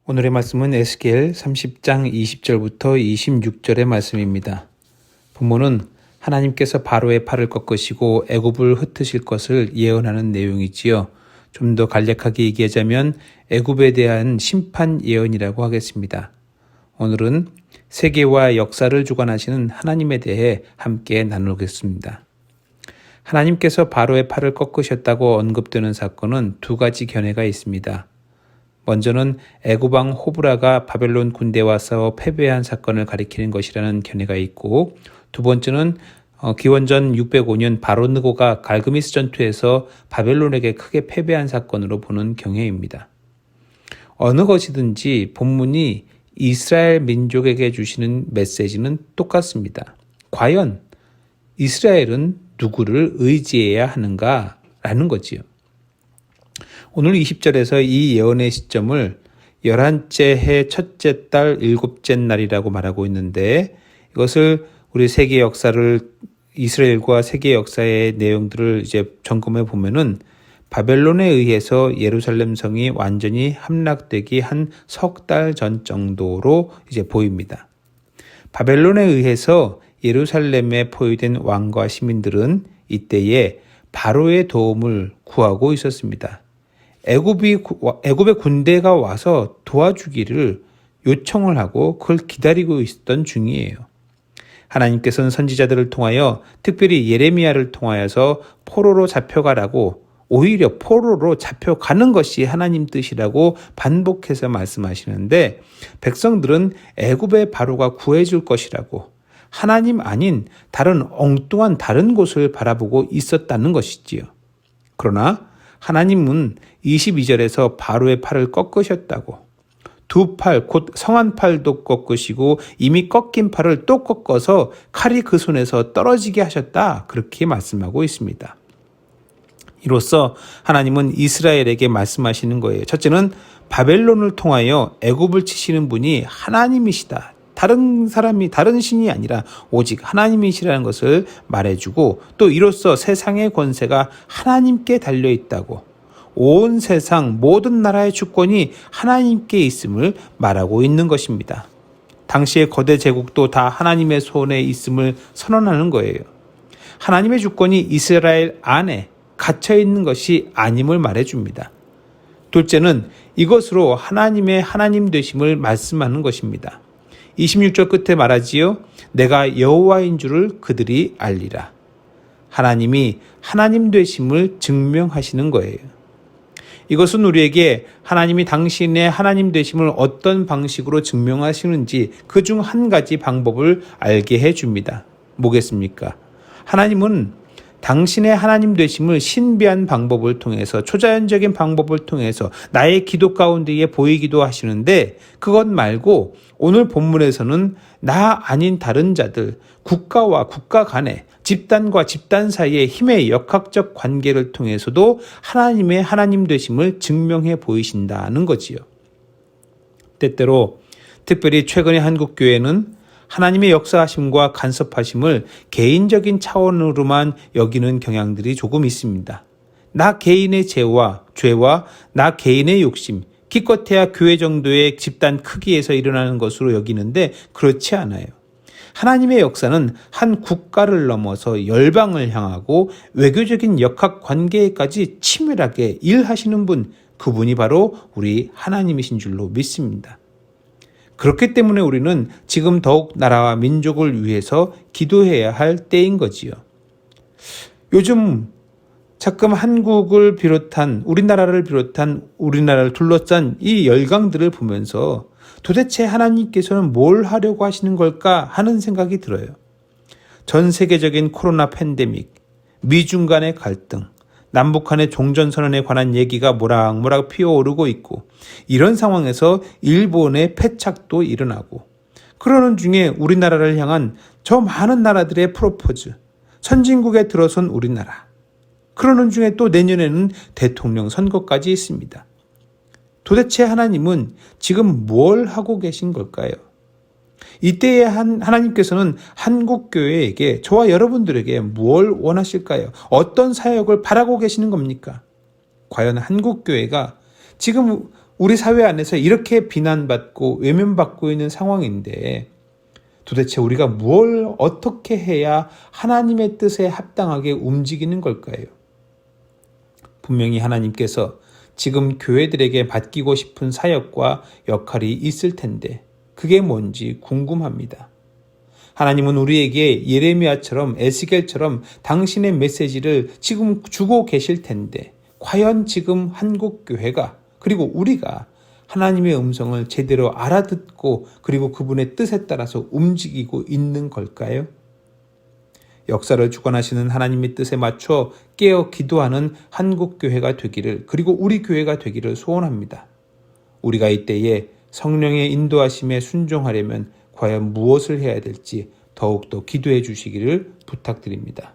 오늘의 말씀은 에스겔 30장 20절부터 26절의 말씀입니다. 본문은 하나님께서 바로의 팔을 꺾으시고 애굽을 흩으실 것을 예언하는 내용이지요. 좀 더 간략하게 얘기하자면 애굽에 대한 심판 예언이라고 하겠습니다. 오늘은 세계와 역사를 주관하시는 하나님에 대해 함께 나누겠습니다. 하나님께서 바로의 팔을 꺾으셨다고 언급되는 사건은 두 가지 견해가 있습니다. 먼저는 애굽왕 호브라가 바벨론 군대와 싸워 패배한 사건을 가리키는 것이라는 견해가 있고, 두 번째는 기원전 605년 바로 느고가 갈그미스 전투에서 바벨론에게 크게 패배한 사건으로 보는 경향입니다. 어느 것이든지 본문이 이스라엘 민족에게 주시는 메시지는 똑같습니다. 과연 이스라엘은 누구를 의지해야 하는가라는 거지요. 오늘 20절에서 이 예언의 시점을 11째 해 첫째 달 일곱째 날이라고 말하고 있는데, 이것을 우리 세계 역사를, 이스라엘과 세계 역사의 내용들을 이제 점검해 보면은 바벨론에 의해서 예루살렘 성이 완전히 함락되기 한 석 달 전 정도로 이제 보입니다. 바벨론에 의해서 예루살렘에 포위된 왕과 시민들은 이때에 바로의 도움을 구하고 있었습니다. 애굽의 군대가 와서 도와주기를 요청을 하고 그걸 기다리고 있었던 중이에요. 하나님께서는 선지자들을 통하여, 특별히 예레미야를 통하여서 포로로 잡혀가라고, 오히려 포로로 잡혀가는 것이 하나님 뜻이라고 반복해서 말씀하시는데, 백성들은 애굽의 바로가 구해줄 것이라고 하나님 아닌 다른 엉뚱한 다른 곳을 바라보고 있었다는 것이지요. 그러나 하나님은 22절에서 바로의 팔을 꺾으셨다고, 두 팔, 곧 성한 팔도 꺾으시고 이미 꺾인 팔을 또 꺾어서 칼이 그 손에서 떨어지게 하셨다, 그렇게 말씀하고 있습니다. 이로써 하나님은 이스라엘에게 말씀하시는 거예요. 첫째는 바벨론을 통하여 애굽을 치시는 분이 하나님이시다. 다른 사람이, 다른 신이 아니라 오직 하나님이시라는 것을 말해주고, 또 이로써 세상의 권세가 하나님께 달려있다고, 온 세상 모든 나라의 주권이 하나님께 있음을 말하고 있는 것입니다. 당시의 거대 제국도 다 하나님의 손에 있음을 선언하는 거예요. 하나님의 주권이 이스라엘 안에 갇혀있는 것이 아님을 말해줍니다. 둘째는 이것으로 하나님의 하나님 되심을 말씀하는 것입니다. 26절 끝에 말하지요. 내가 여호와인 줄을 그들이 알리라. 하나님이 하나님 되심을 증명하시는 거예요. 이것은 우리에게 하나님이 당신의 하나님 되심을 어떤 방식으로 증명하시는지 그 중 한 가지 방법을 알게 해줍니다. 뭐겠습니까? 하나님은 당신의 하나님 되심을 신비한 방법을 통해서, 초자연적인 방법을 통해서 나의 기도 가운데에 보이기도 하시는데, 그것 말고 오늘 본문에서는 나 아닌 다른 자들, 국가와 국가 간에, 집단과 집단 사이의 힘의 역학적 관계를 통해서도 하나님의 하나님 되심을 증명해 보이신다는 거지요. 때때로 특별히 최근의 한국교회는 하나님의 역사하심과 간섭하심을 개인적인 차원으로만 여기는 경향들이 조금 있습니다. 나 개인의 죄와 나 개인의 욕심, 기껏해야 교회 정도의 집단 크기에서 일어나는 것으로 여기는데, 그렇지 않아요. 하나님의 역사는 한 국가를 넘어서 열방을 향하고 외교적인 역학 관계까지 치밀하게 일하시는 분, 그분이 바로 우리 하나님이신 줄로 믿습니다. 그렇기 때문에 우리는 지금 더욱 나라와 민족을 위해서 기도해야 할 때인 거지요. 요즘 자꾸 한국을 비롯한, 우리나라를 비롯한, 우리나라를 둘러싼 이 열강들을 보면서 도대체 하나님께서는 뭘 하려고 하시는 걸까 하는 생각이 들어요. 전 세계적인 코로나 팬데믹, 미중 간의 갈등, 남북 간의 종전선언에 관한 얘기가 모락모락 피어오르고 있고, 이런 상황에서 일본의 패착도 일어나고, 그러는 중에 우리나라를 향한 저 많은 나라들의 프로포즈, 선진국에 들어선 우리나라, 그러는 중에 또 내년에는 대통령 선거까지 있습니다. 도대체 하나님은 지금 뭘 하고 계신 걸까요? 이때에 하나님께서는 한국교회에게, 저와 여러분들에게 뭘 원하실까요? 어떤 사역을 바라고 계시는 겁니까? 과연 한국교회가 지금 우리 사회 안에서 이렇게 비난받고 외면받고 있는 상황인데 도대체 우리가 뭘 어떻게 해야 하나님의 뜻에 합당하게 움직이는 걸까요? 분명히 하나님께서 지금 교회들에게 맡기고 싶은 사역과 역할이 있을 텐데 그게 뭔지 궁금합니다. 하나님은 우리에게 예레미야처럼 에스겔처럼 당신의 메시지를 지금 주고 계실 텐데 과연 지금 한국교회가 그리고 우리가 하나님의 음성을 제대로 알아듣고 그리고 그분의 뜻에 따라서 움직이고 있는 걸까요? 역사를 주관하시는 하나님의 뜻에 맞춰 깨어 기도하는 한국교회가 되기를 그리고 우리 교회가 되기를 소원합니다. 우리가 이때에 성령의 인도하심에 순종하려면 과연 무엇을 해야 될지 더욱더 기도해 주시기를 부탁드립니다.